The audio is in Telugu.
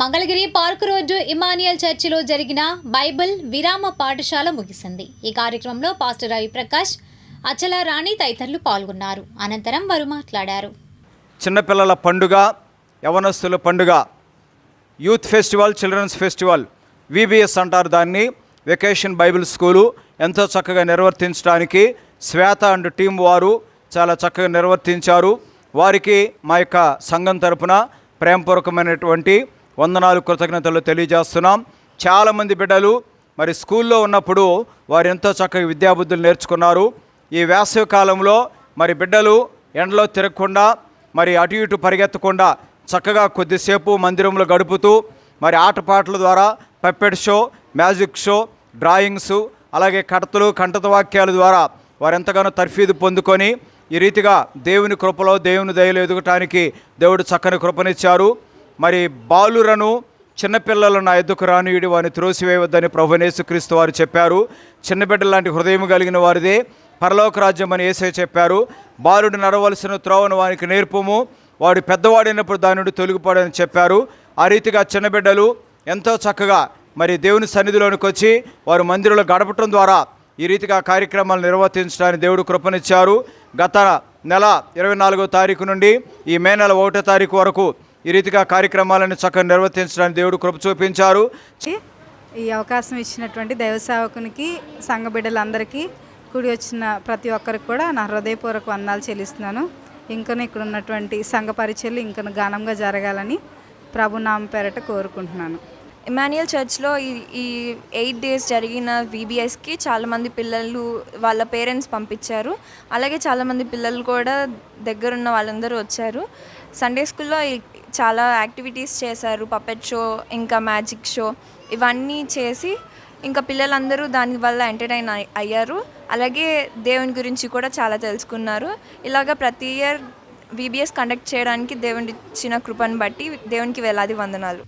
మంగళగిరి పార్క్ రోడ్డు ఇమానియల్ చర్చిలో జరిగిన బైబిల్ విరామ పాఠశాల ముగిసింది. ఈ కార్యక్రమంలో పాస్టర్ రవి ప్రకాష్, అచల రాణి తదితరులు పాల్గొన్నారు. అనంతరం వారు మాట్లాడారు. చిన్నపిల్లల పండుగ, యవనస్తుల పండుగ, youth festival, children's festival, VBS అంటారు దాన్ని. వెకేషన్ బైబిల్ స్కూలు ఎంతో చక్కగా నిర్వర్తించడానికి శ్వేత అండ్ టీం వారు చాలా చక్కగా నిర్వర్తించారు. వారికి మా యొక్క సంఘం తరపున ప్రేమపూర్వకమైనటువంటి వందనాలు, కృతజ్ఞతలు తెలియజేస్తున్నాం. చాలామంది బిడ్డలు మరి స్కూల్లో ఉన్నప్పుడు వారు ఎంతో చక్కగా విద్యాబుద్ధులు నేర్చుకున్నారు. ఈ వేసవి కాలంలో మరి బిడ్డలు ఎండలో తిరగకుండా, మరి అటు ఇటు పరిగెత్తకుండా చక్కగా కొద్దిసేపు మందిరంలో గడుపుతూ మరి ఆటపాటల ద్వారా puppet show, magic show, drawings, అలాగే కడతలు, కంఠత వాక్యాల ద్వారా వారు ఎంతగానో తర్ఫీదు పొందుకొని ఈ రీతిగా దేవుని కృపలో, దేవుని దయలో ఎదుగటానికి దేవుడు చక్కని కృపనిచ్చారు. మరి బాలురను, చిన్నపిల్లలను నా ఎద్దుకు రానియుడి వారిని త్రోసివేయవద్దని ప్రభువైన యేసుక్రీస్తు వారు చెప్పారు. చిన్నబిడ్డల లాంటి హృదయం కలిగిన వారిదే పరలోక రాజ్యం అని యేసయ్య చెప్పారు. బాలుడు నడవలసిన త్రోవను వానికి నేర్పుము, వాడు పెద్దవాడైనప్పుడు దాని నుండి తొలగిపోడని చెప్పారు. ఆ రీతిగా చిన్నబిడ్డలు ఎంతో చక్కగా మరి దేవుని సన్నిధిలోనికి వచ్చి వారు మందిరంలో గడపటం ద్వారా ఈ రీతిగా కార్యక్రమాలు నిర్వర్తించడానికి దేవుడు కృపనిచ్చారు. గత నెల 24వ తారీఖు నుండి ఈ మే నెల 1వ తారీఖు వరకు ఈ రీతిగా కార్యక్రమాలను చక్కగా నిర్వర్తించడానికి దేవుడు కృప చూపించారు. ఈ అవకాశం ఇచ్చినటువంటి దైవ సేవకునికి, సంఘ బిడ్డలందరికీ, కూడి వచ్చిన ప్రతి ఒక్కరికి కూడా నా హృదయపూర్వక వందనాలు చెల్లిస్తున్నాను. ఇంకనూ ఇక్కడ ఉన్నటువంటి సంఘ పరిచర్లు ఇంకనూ ఘనంగా జరగాలని ప్రభునామం పేరట కోరుకుంటున్నాను. ఇమాన్యుయల్ చర్చ్లో ఈ 8 days జరిగిన విబిఎస్కి చాలామంది పిల్లలు వాళ్ళ పేరెంట్స్ పంపించారు. అలాగే చాలామంది పిల్లలు కూడా దగ్గరున్న వాళ్ళందరూ వచ్చారు. సండే స్కూల్లో చాలా యాక్టివిటీస్ చేశారు. పప్పెట్ షో, ఇంకా మ్యాజిక్ షో, ఇవన్నీ చేసి ఇంకా పిల్లలందరూ దానివల్ల ఎంటర్టైన్ అయ్యారు. అలాగే దేవుని గురించి కూడా చాలా తెలుసుకున్నారు. ఇలాగ ప్రతి ఇయర్ విబిఎస్ కండక్ట్ చేయడానికి దేవుని ఇచ్చిన కృపను బట్టి దేవునికి వేలాది వందనాలు.